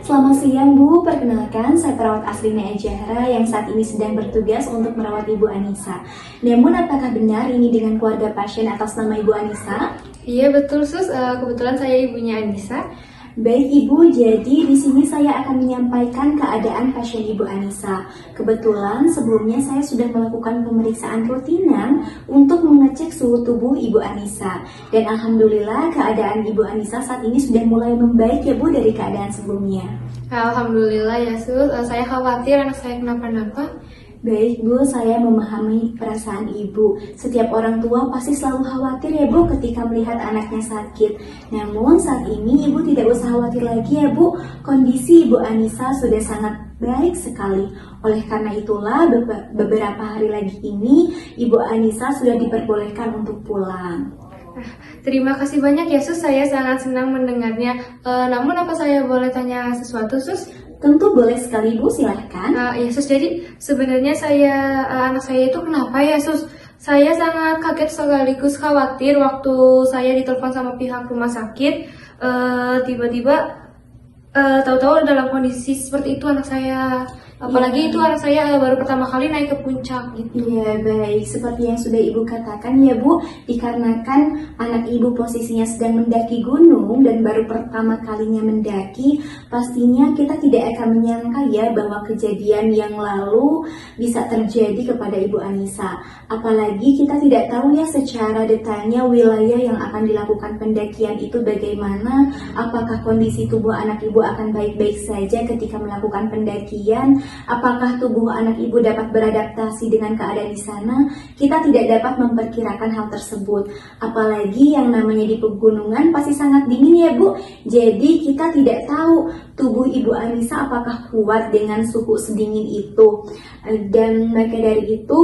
Selamat siang Bu, perkenalkan saya perawat Asrina Ejahra yang saat ini sedang bertugas untuk merawat Ibu Anissa. Namun apakah benar ini dengan keluarga pasien atas nama Ibu Anissa? Iya betul Sus, kebetulan saya ibunya Anissa. Baik Ibu, jadi di sini saya akan menyampaikan keadaan pasien Ibu Anissa. Kebetulan sebelumnya saya sudah melakukan pemeriksaan rutinan untuk mengecek suhu tubuh Ibu Anissa. Dan alhamdulillah keadaan Ibu Anissa saat ini sudah mulai membaik ya Bu dari keadaan sebelumnya. Alhamdulillah ya Sus, saya khawatir anak saya kenapa-napa. Baik Bu, saya memahami perasaan Ibu. Setiap orang tua pasti selalu khawatir ya Bu ketika melihat anaknya sakit. Namun saat ini Ibu tidak usah khawatir lagi ya Bu. Kondisi Ibu Anissa sudah sangat baik sekali. Oleh karena itulah beberapa hari lagi ini Ibu Anissa sudah diperbolehkan untuk pulang. Terima kasih banyak ya Sus, saya sangat senang mendengarnya. Namun apa saya boleh tanya sesuatu Sus? Tentu boleh sekali Bu, silahkan. Ya Sus, jadi sebenarnya anak saya itu kenapa ya Sus? Saya sangat kaget sekaligus khawatir waktu saya ditelepon sama pihak rumah sakit. Tiba-tiba tahu-tahu dalam kondisi seperti itu anak saya. Apalagi itu anak saya baru pertama kali naik ke puncak gitu. Ya baik, seperti yang sudah Ibu katakan ya Bu, dikarenakan anak Ibu posisinya sedang mendaki gunung dan baru pertama kalinya mendaki, pastinya kita tidak akan menyangka ya bahwa kejadian yang lalu bisa terjadi kepada Ibu Anissa. Apalagi kita tidak tahu ya secara detailnya wilayah yang akan dilakukan pendakian itu bagaimana, apakah kondisi tubuh anak Ibu akan baik-baik saja ketika melakukan pendakian. Apakah tubuh anak Ibu dapat beradaptasi dengan keadaan di sana? Kita tidak dapat memperkirakan hal tersebut. Apalagi yang namanya di pegunungan pasti sangat dingin ya Bu. Jadi kita tidak tahu tubuh Ibu Anissa apakah kuat dengan suhu sedingin itu. Dan maka dari itu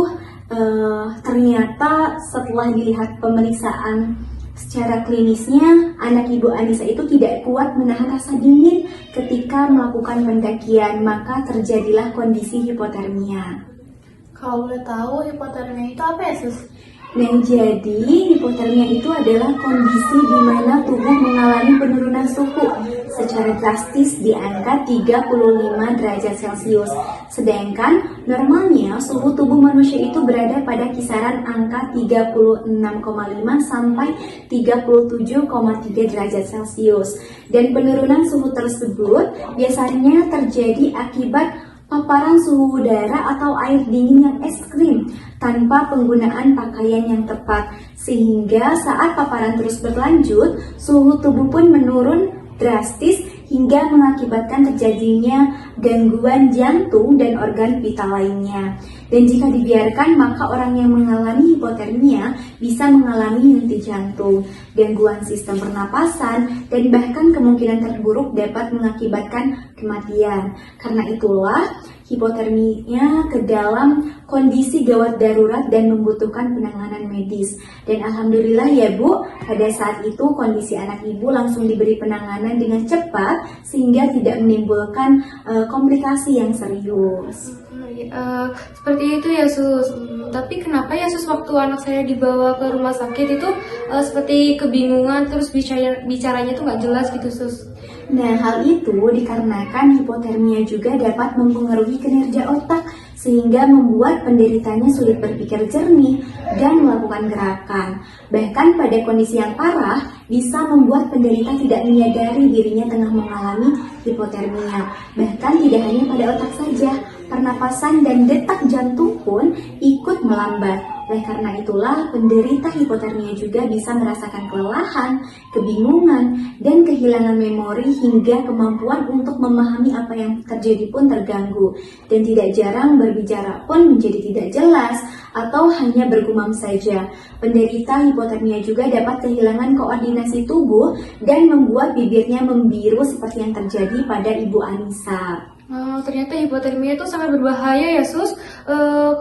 ternyata setelah dilihat pemeriksaan secara klinisnya, anak Ibu Anissa itu tidak kuat menahan rasa dingin ketika melakukan pendakian, maka terjadilah kondisi hipotermia. Kalau boleh tahu hipotermia itu apa ya Sus? Nah, jadi hipotermia itu adalah kondisi di mana tubuh mengalami penurunan suhu secara drastis di angka 35 derajat Celcius. Sedangkan normalnya suhu tubuh manusia itu berada pada kisaran angka 36,5 sampai 37,3 derajat Celcius. Dan penurunan suhu tersebut biasanya terjadi akibat paparan suhu udara atau air dingin yang ekstrim tanpa penggunaan pakaian yang tepat, sehingga saat paparan terus berlanjut, suhu tubuh pun menurun drastis hingga mengakibatkan terjadinya gangguan jantung dan organ vital lainnya. Dan jika dibiarkan, maka orang yang mengalami hipotermia bisa mengalami henti jantung, gangguan sistem pernapasan, dan bahkan kemungkinan terburuk dapat mengakibatkan kematian. Karena itulah hipotermia ke dalam kondisi gawat darurat dan membutuhkan penanganan medis. Dan alhamdulillah ya Bu, pada saat itu kondisi anak Ibu langsung diberi penanganan dengan cepat sehingga tidak menimbulkan komplikasi yang serius. Seperti itu ya Sus. Tapi kenapa ya Sus waktu anak saya dibawa ke rumah sakit itu seperti kebingungan, terus bicaranya tuh nggak jelas gitu Sus? Nah, hal itu dikarenakan hipotermia juga dapat mempengaruhi kinerja otak sehingga membuat penderitanya sulit berpikir jernih dan melakukan gerakan. Bahkan pada kondisi yang parah bisa membuat penderita tidak menyadari dirinya tengah mengalami hipotermia. Bahkan tidak hanya pada otak saja, pernapasan dan detak jantung pun ikut melambat. Oleh karena itulah, penderita hipotermia juga bisa merasakan kelelahan, kebingungan, dan kehilangan memori hingga kemampuan untuk memahami apa yang terjadi pun terganggu. Dan tidak jarang berbicara pun menjadi tidak jelas atau hanya bergumam saja. Penderita hipotermia juga dapat kehilangan koordinasi tubuh dan membuat bibirnya membiru seperti yang terjadi pada Ibu Anissa. Ternyata hipotermia itu sangat berbahaya ya Sus.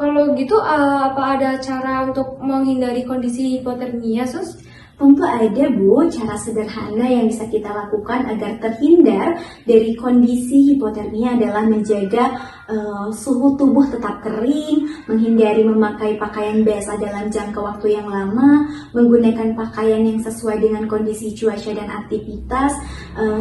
Kalau gitu apa ada cara untuk menghindari kondisi hipotermia Sus? Tentu ada Bu, cara sederhana yang bisa kita lakukan agar terhindar dari kondisi hipotermia adalah menjaga suhu tubuh tetap kering, menghindari memakai pakaian basah dalam jangka waktu yang lama, menggunakan pakaian yang sesuai dengan kondisi cuaca dan aktivitas,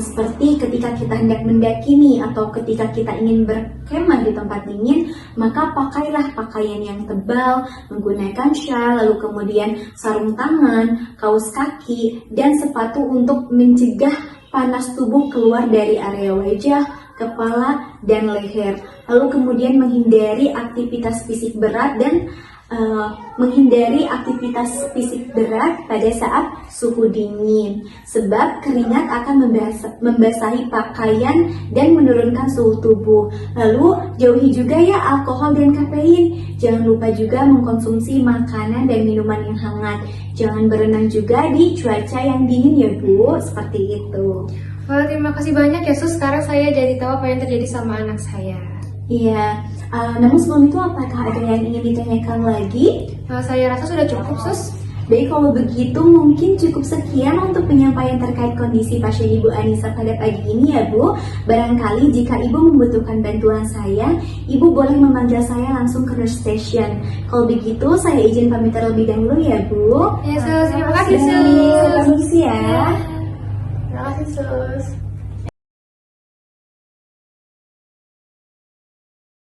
seperti ketika kita hendak mendaki nih, atau ketika kita ingin berkemah di tempat dingin, maka pakailah pakaian yang tebal, menggunakan syal, lalu kemudian sarung tangan, kaos kaki, dan sepatu untuk mencegah panas tubuh keluar dari area wajah, kepala, dan leher. Lalu kemudian menghindari aktivitas fisik berat dan pada saat suhu dingin, sebab keringat akan membasahi pakaian dan menurunkan suhu tubuh. Lalu jauhi juga ya alkohol dan kafein. Jangan lupa juga mengkonsumsi makanan dan minuman yang hangat. Jangan berenang juga di cuaca yang dingin ya Bu, seperti itu. Wah, terima kasih banyak ya Sus, sekarang saya jadi tahu apa yang terjadi sama anak saya. Iya, namun sebelum itu apakah ada yang ingin ditanyakan lagi? Saya rasa sudah cukup Sus. Baik, kalau begitu mungkin cukup sekian untuk penyampaian terkait kondisi pasien Ibu Anissa pada pagi ini ya Bu. Barangkali jika Ibu membutuhkan bantuan saya, Ibu boleh memanggil saya langsung ke nurse station. Kalau begitu saya izin pamit terlebih dahulu ya Bu. Ya Sus, terima kasih Baik, Sus. saya permisi ya. Terima kasih, Sus.